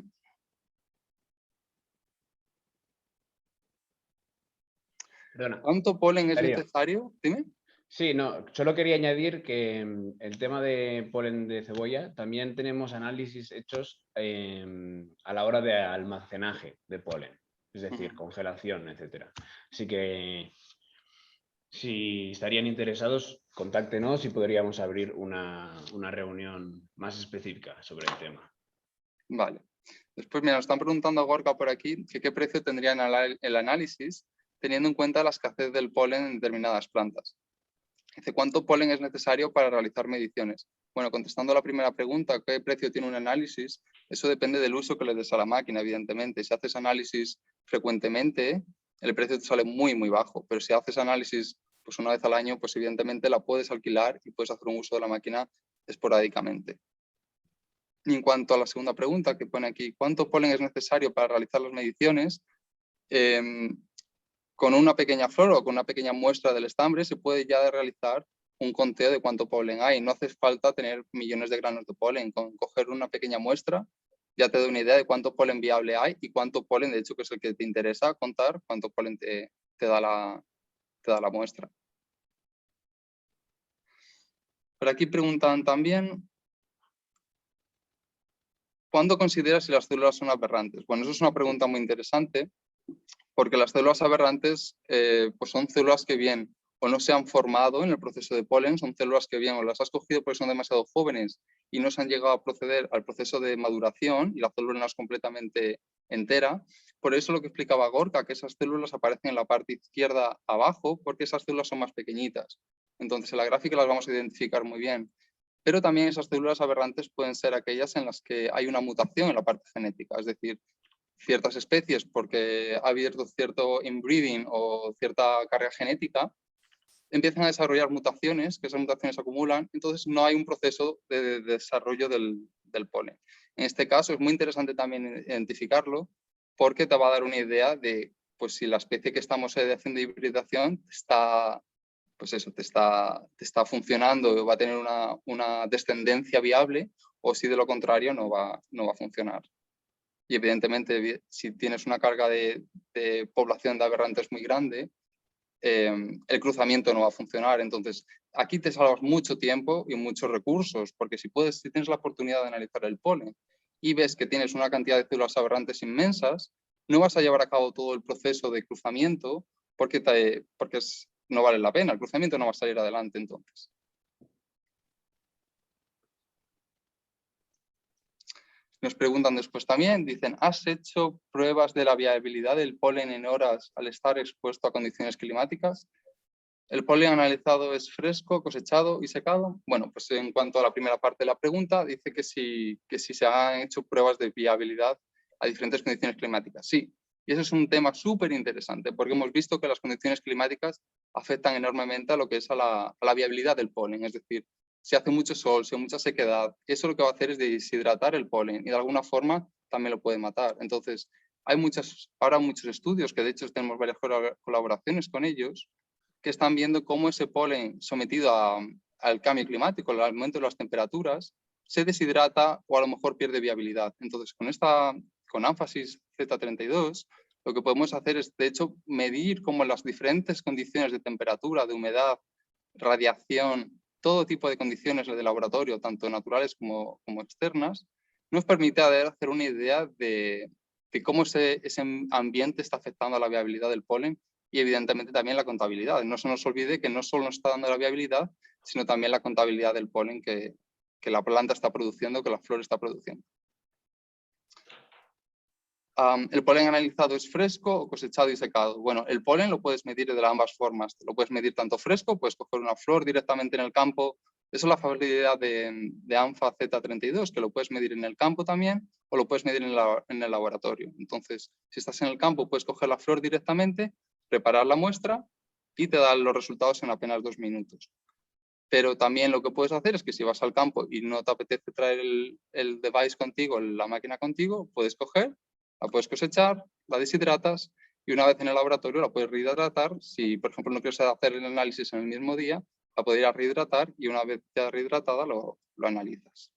[SPEAKER 2] Perdona.
[SPEAKER 3] ¿Cuánto polen es necesario? Dime.
[SPEAKER 2] Sí, no, solo quería añadir que el tema de polen de cebolla, también tenemos análisis hechos a la hora de almacenaje de polen, es decir, congelación, etcétera. Así que si estarían interesados, contáctenos y podríamos abrir una reunión más específica sobre el tema. Vale.
[SPEAKER 3] Después, mira, nos están preguntando a Gorka por aquí que qué precio tendría el análisis teniendo en cuenta la escasez del polen en determinadas plantas. Dice, ¿cuánto polen es necesario para realizar mediciones? Bueno, contestando a la primera pregunta, ¿qué precio tiene un análisis? Eso depende del uso que le des a la máquina, evidentemente. Si haces análisis frecuentemente, el precio te sale muy, muy bajo. Pero si haces análisis pues una vez al año, pues evidentemente la puedes alquilar y puedes hacer un uso de la máquina esporádicamente. Y en cuanto a la segunda pregunta que pone aquí, ¿cuánto polen es necesario para realizar las mediciones? Con una pequeña flor o con una pequeña muestra del estambre se puede ya realizar un conteo de cuánto polen hay. No hace falta tener millones de granos de polen. Con coger una pequeña muestra ya te da una idea de cuánto polen viable hay y cuánto polen, de hecho, que es el que te interesa contar, cuánto polen te da la muestra. Por aquí preguntan también, ¿cuándo consideras si las células son aberrantes? Bueno, eso es una pregunta muy interesante porque las células aberrantes pues son células que bien o no se han formado en el proceso de polen, son células que bien o las has cogido porque son demasiado jóvenes y no se han llegado a proceder al proceso de maduración y la célula no es completamente entera. Por eso lo que explicaba Gorka, que esas células aparecen en la parte izquierda abajo porque esas células son más pequeñitas. Entonces en la gráfica las vamos a identificar muy bien. Pero también esas células aberrantes pueden ser aquellas en las que hay una mutación en la parte genética, es decir, ciertas especies porque ha habido cierto inbreeding o cierta carga genética, empiezan a desarrollar mutaciones, que esas mutaciones se acumulan, entonces no hay un proceso de desarrollo del polen. En este caso es muy interesante también identificarlo porque te va a dar una idea de pues, si la especie que estamos haciendo hibridación está, pues eso, te está funcionando o va a tener una descendencia viable o si de lo contrario no va a funcionar. Y evidentemente, si tienes una carga de población de aberrantes muy grande, el cruzamiento no va a funcionar. Entonces, aquí te salvas mucho tiempo y muchos recursos, porque si tienes la oportunidad de analizar el polen y ves que tienes una cantidad de células aberrantes inmensas, no vas a llevar a cabo todo el proceso de cruzamiento porque no vale la pena. El cruzamiento no va a salir adelante entonces. Nos preguntan después también, dicen, ¿has hecho pruebas de la viabilidad del polen en horas al estar expuesto a condiciones climáticas? ¿El polen analizado es fresco, cosechado y secado? Bueno, pues en cuanto a la primera parte de la pregunta, dice que si se han hecho pruebas de viabilidad a diferentes condiciones climáticas. Sí, y eso es un tema súper interesante porque hemos visto que las condiciones climáticas afectan enormemente a lo que es a la viabilidad del polen, es decir, si hace mucho sol, si hay mucha sequedad, eso lo que va a hacer es deshidratar el polen y de alguna forma también lo puede matar. Entonces, hay ahora muchos estudios, que de hecho tenemos varias colaboraciones con ellos, que están viendo cómo ese polen sometido al cambio climático, al aumento de las temperaturas, se deshidrata o a lo mejor pierde viabilidad. Entonces, con Amphasis Z32, lo que podemos hacer es, de hecho, medir cómo las diferentes condiciones de temperatura, de humedad, radiación, todo tipo de condiciones de laboratorio, tanto naturales como externas, nos permite hacer una idea de cómo ese ambiente está afectando a la viabilidad del polen y evidentemente también la contabilidad. No se nos olvide que no solo nos está dando la viabilidad, sino también la contabilidad del polen que la planta está produciendo, que la flor está produciendo. ¿El polen analizado es fresco o cosechado y secado? Bueno, el polen lo puedes medir de ambas formas. Lo puedes medir tanto fresco, puedes coger una flor directamente en el campo. Eso es la facilidad de ANFA Z32, que lo puedes medir en el campo también o lo puedes medir en el laboratorio. Entonces, si estás en el campo, puedes coger la flor directamente, preparar la muestra y te dan los resultados en apenas 2 minutos. Pero también lo que puedes hacer es que si vas al campo y no te apetece traer el device contigo, la máquina contigo, puedes coger, la puedes cosechar, la deshidratas y una vez en el laboratorio la puedes rehidratar. Si, por ejemplo, no quieres hacer el análisis en el mismo día, la puedes ir a rehidratar y una vez ya rehidratada lo analizas.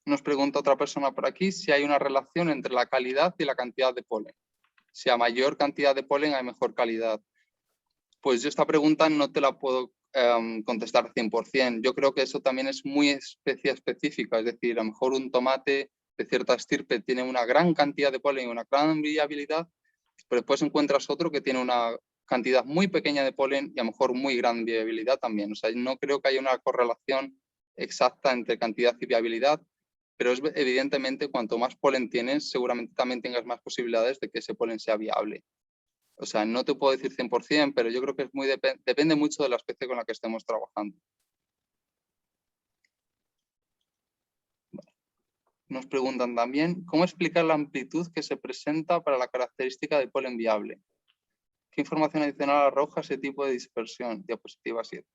[SPEAKER 3] Nos pregunta otra persona por aquí si hay una relación entre la calidad y la cantidad de polen. Si a mayor cantidad de polen hay mejor calidad. Pues yo esta pregunta no te la puedo contestar 100%. Yo creo que eso también es muy específica, es decir, a lo mejor un tomate de cierta estirpe tiene una gran cantidad de polen y una gran viabilidad, pero después encuentras otro que tiene una cantidad muy pequeña de polen y a lo mejor muy gran viabilidad también. O sea, no creo que haya una correlación exacta entre cantidad y viabilidad, pero es evidentemente cuanto más polen tienes, seguramente también tengas más posibilidades de que ese polen sea viable. O sea, no te puedo decir 100%, pero yo creo que es depende mucho de la especie con la que estemos trabajando. Nos preguntan también, ¿cómo explicar la amplitud que se presenta para la característica de polen viable? ¿Qué información adicional arroja ese tipo de dispersión? Diapositiva 7.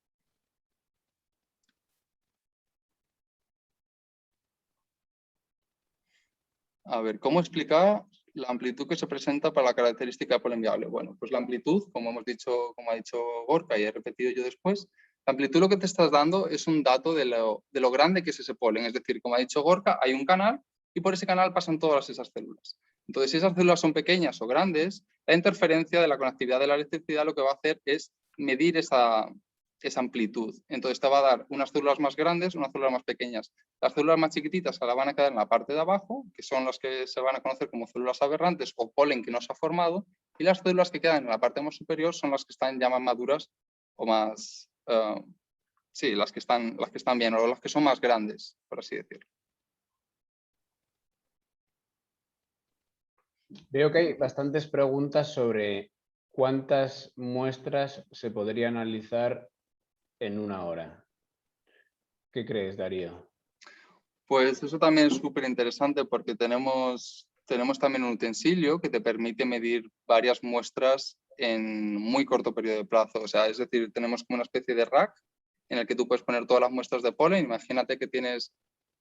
[SPEAKER 3] A ver, ¿cómo explicar la amplitud que se presenta para la característica de polen viable? Bueno, pues la amplitud, como hemos dicho, como ha dicho Gorka y he repetido yo después, la amplitud lo que te estás dando es un dato de lo grande que es ese polen. Es decir, como ha dicho Gorka, hay un canal y por ese canal pasan todas esas células. Entonces, si esas células son pequeñas o grandes, la interferencia de la conectividad de la electricidad lo que va a hacer es medir esa amplitud. Entonces te va a dar unas células más grandes, unas células más pequeñas. Las células más chiquititas se la van a quedar en la parte de abajo, que son las que se van a conocer como células aberrantes o polen que no se ha formado, y las células que quedan en la parte más superior son las que están ya más maduras o más... sí, las que están bien, o las que son más grandes, por así decirlo.
[SPEAKER 2] Veo que hay bastantes preguntas sobre cuántas muestras se podría analizar en una hora. ¿Qué crees, Darío?
[SPEAKER 3] Pues eso también es súper interesante porque tenemos también un utensilio que te permite medir varias muestras en muy corto periodo de plazo. O sea, es decir, tenemos como una especie de rack en el que tú puedes poner todas las muestras de polen. Imagínate que tienes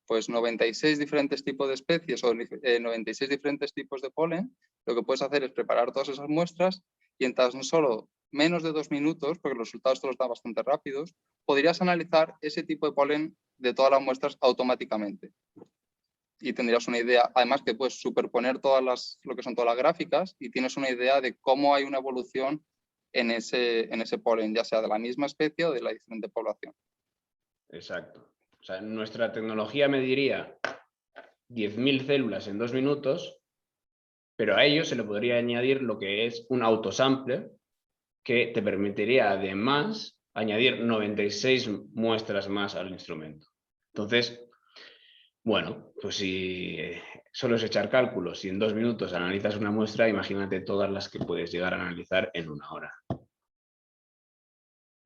[SPEAKER 3] pues 96 diferentes tipos de especies o 96 diferentes tipos de polen. Lo que puedes hacer es preparar todas esas muestras y en tan solo menos de 2 minutos, porque los resultados te los dan bastante rápidos, podrías analizar ese tipo de polen de todas las muestras automáticamente. Y tendrías una idea, además que puedes superponer lo que son todas las gráficas y tienes una idea de cómo hay una evolución en ese polen, ya sea de la misma especie o de la diferente población.
[SPEAKER 2] Exacto. O sea, nuestra tecnología mediría 10.000 células en 2 minutos, pero a ello se le podría añadir lo que es un autosampler que te permitiría además añadir 96 muestras más al instrumento. Entonces, bueno, pues si solo es echar cálculos y en 2 minutos analizas una muestra, imagínate todas las que puedes llegar a analizar en una hora.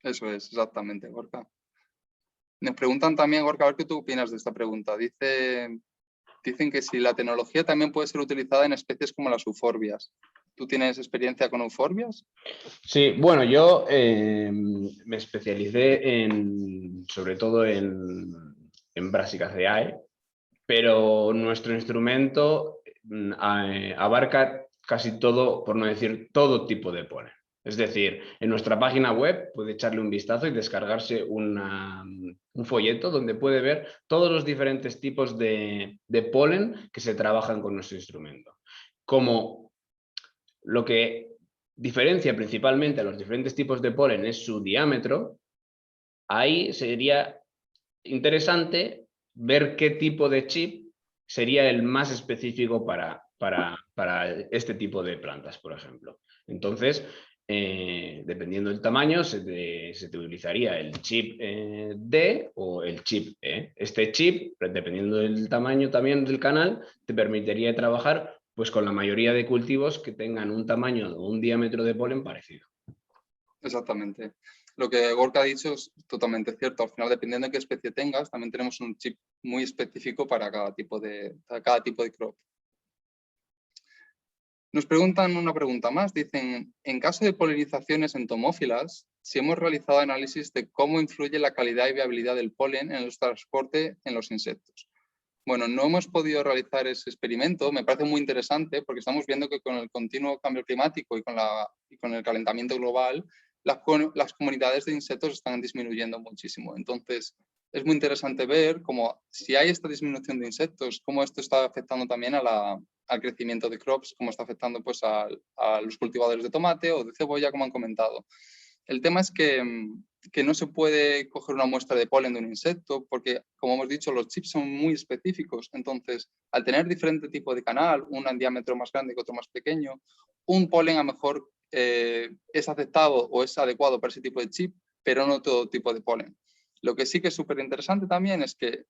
[SPEAKER 3] Eso es, exactamente, Gorka. Nos preguntan también, Gorka, a ver qué tú opinas de esta pregunta. Dicen que si la tecnología también puede ser utilizada en especies como las euforbias. ¿Tú tienes experiencia con euforbias?
[SPEAKER 2] Sí, bueno, yo me especialicé sobre todo en Brassicaceae, pero nuestro instrumento abarca casi todo, por no decir todo tipo de polen. Es decir, en nuestra página web puede echarle un vistazo y descargarse un folleto donde puede ver todos los diferentes tipos de polen que se trabajan con nuestro instrumento. Como lo que diferencia principalmente a los diferentes tipos de polen es su diámetro, ahí sería interesante ver qué tipo de chip sería el más específico para para este tipo de plantas, por ejemplo. Entonces, dependiendo del tamaño, se te utilizaría el chip D o el chip E. Este chip, dependiendo del tamaño también del canal, te permitiría trabajar pues, con la mayoría de cultivos que tengan un tamaño o un diámetro de polen parecido.
[SPEAKER 3] Exactamente. Lo que Gorka ha dicho es totalmente cierto. Al final, dependiendo de qué especie tengas, también tenemos un chip muy específico para cada tipo de crop. Nos preguntan una pregunta más. Dicen, en caso de polinizaciones entomófilas, si hemos realizado análisis de cómo influye la calidad y viabilidad del polen en el transporte en los insectos. Bueno, no hemos podido realizar ese experimento. Me parece muy interesante porque estamos viendo que con el continuo cambio climático y con el calentamiento global, las comunidades de insectos están disminuyendo muchísimo. Entonces, es muy interesante ver cómo, si hay esta disminución de insectos, cómo esto está afectando también al crecimiento de crops, cómo está afectando pues, a los cultivadores de tomate o de cebolla, como han comentado. El tema es que no se puede coger una muestra de polen de un insecto porque, como hemos dicho, los chips son muy específicos. Entonces, al tener diferente tipo de canal, uno en diámetro más grande que otro más pequeño, un polen a lo mejor es aceptado o es adecuado para ese tipo de chip, pero no todo tipo de polen. Lo que sí que es súper interesante también es que,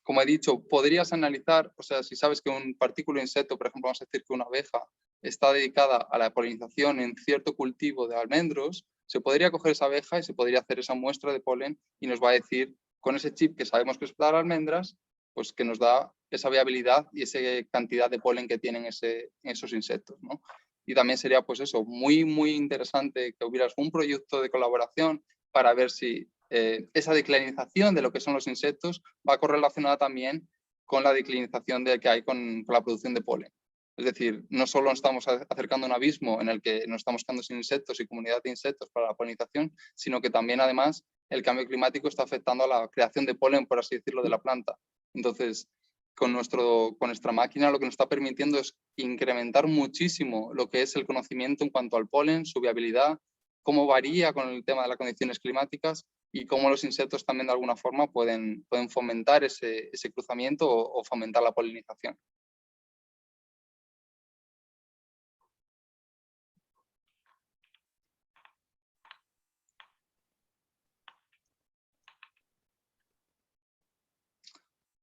[SPEAKER 3] como he dicho, podrías analizar, o sea, si sabes que un partículo insecto, por ejemplo, vamos a decir que una abeja está dedicada a la polinización en cierto cultivo de almendros, se podría coger esa abeja y se podría hacer esa muestra de polen y nos va a decir, con ese chip que sabemos que es para almendras, pues que nos da esa viabilidad y esa cantidad de polen que tienen esos insectos, ¿no? Y también sería, pues eso, muy, muy interesante que hubiera un proyecto de colaboración para ver si esa declinización de lo que son los insectos va correlacionada también con la declinización que hay con la producción de polen. Es decir, no solo nos estamos acercando a un abismo en el que nos estamos quedando sin insectos y comunidad de insectos para la polinización, sino que también, además, el cambio climático está afectando a la creación de polen, por así decirlo, de la planta. Entonces, con nuestra máquina lo que nos está permitiendo es incrementar muchísimo lo que es el conocimiento en cuanto al polen, su viabilidad, cómo varía con el tema de las condiciones climáticas y cómo los insectos también de alguna forma pueden fomentar ese cruzamiento o fomentar la polinización.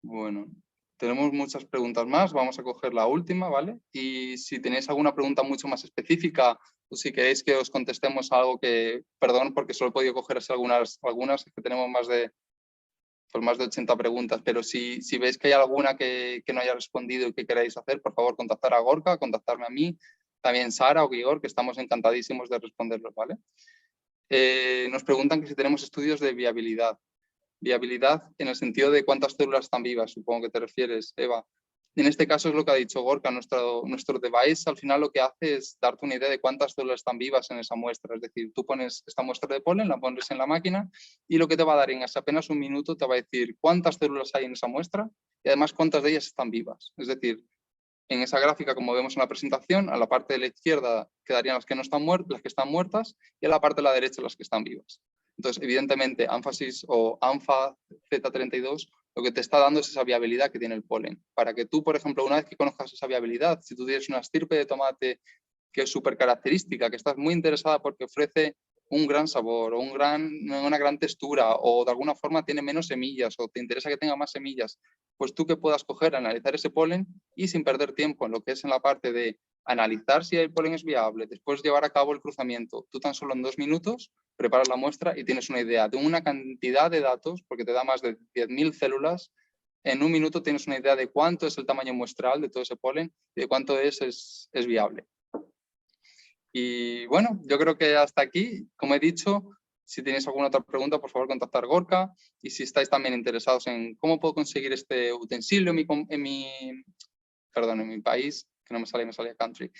[SPEAKER 3] Bueno, tenemos muchas preguntas más, vamos a coger la última, ¿vale? Y si tenéis alguna pregunta mucho más específica o si queréis que os contestemos algo que, perdón, porque solo he podido coger así algunas, es que tenemos más de 80 preguntas, pero si veis que hay alguna que no haya respondido y que queráis hacer, por favor, contactar a Gorka, contactarme a mí, también Sara o Igor, que estamos encantadísimos de responderlos, ¿vale? Nos preguntan que si tenemos estudios de viabilidad. Viabilidad en el sentido de cuántas células están vivas, supongo que te refieres, Eva. En este caso es lo que ha dicho Gorka, nuestro device al final lo que hace es darte una idea de cuántas células están vivas en esa muestra. Es decir, tú pones esta muestra de polen, la pones en la máquina y lo que te va a dar en apenas un minuto te va a decir cuántas células hay en esa muestra y además cuántas de ellas están vivas. Es decir, en esa gráfica, como vemos en la presentación, a la parte de la izquierda quedarían las que no están muertas, las que están muertas, y a la parte de la derecha las que están vivas. Entonces, evidentemente, ANFASIS o ANFA Z32 lo que te está dando es esa viabilidad que tiene el polen. Para que tú, por ejemplo, una vez que conozcas esa viabilidad, si tú tienes una estirpe de tomate que es súper característica, que estás muy interesada porque ofrece un gran sabor o una gran textura o de alguna forma tiene menos semillas o te interesa que tenga más semillas, pues tú que puedas coger, analizar ese polen y sin perder tiempo en lo que es en la parte de analizar si el polen es viable, después llevar a cabo el cruzamiento. Tú tan solo en 2 minutos preparas la muestra y tienes una idea de una cantidad de datos, porque te da más de 10.000 células. En 1 minuto tienes una idea de cuánto es el tamaño muestral de todo ese polen y de cuánto es viable. Y bueno, yo creo que hasta aquí, como he dicho, si tenéis alguna otra pregunta, por favor, contactar a Gorka. Y si estáis también interesados en cómo puedo conseguir este utensilio en mi país, que no me salía country.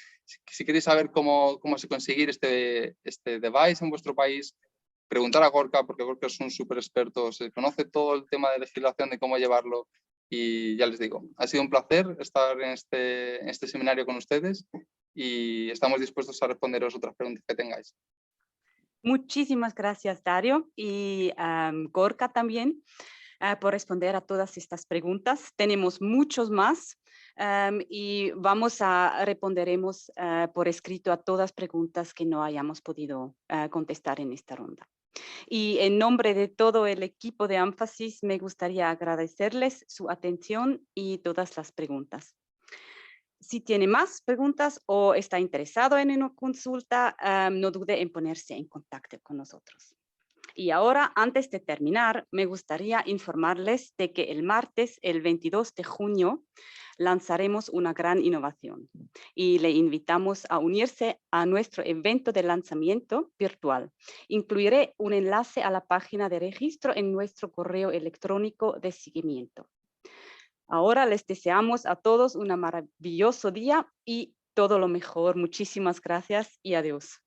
[SPEAKER 3] Si queréis saber cómo se conseguir este device en vuestro país, preguntar a Gorka, porque Gorka es un súper experto, se conoce todo el tema de legislación, de cómo llevarlo. Y ya les digo, ha sido un placer estar en este seminario con ustedes y estamos dispuestos a responderos otras preguntas que tengáis.
[SPEAKER 1] Muchísimas gracias, Dario, y Gorka también, por responder a todas estas preguntas. Tenemos muchos más y responderemos por escrito a todas preguntas que no hayamos podido contestar en esta ronda. Y en nombre de todo el equipo de Énfasis, me gustaría agradecerles su atención y todas las preguntas. Si tiene más preguntas o está interesado en una consulta, no dude en ponerse en contacto con nosotros. Y ahora, antes de terminar, me gustaría informarles de que el martes, el 22 de junio, lanzaremos una gran innovación y le invitamos a unirse a nuestro evento de lanzamiento virtual. Incluiré un enlace a la página de registro en nuestro correo electrónico de seguimiento. Ahora les deseamos a todos un maravilloso día y todo lo mejor. Muchísimas gracias y adiós.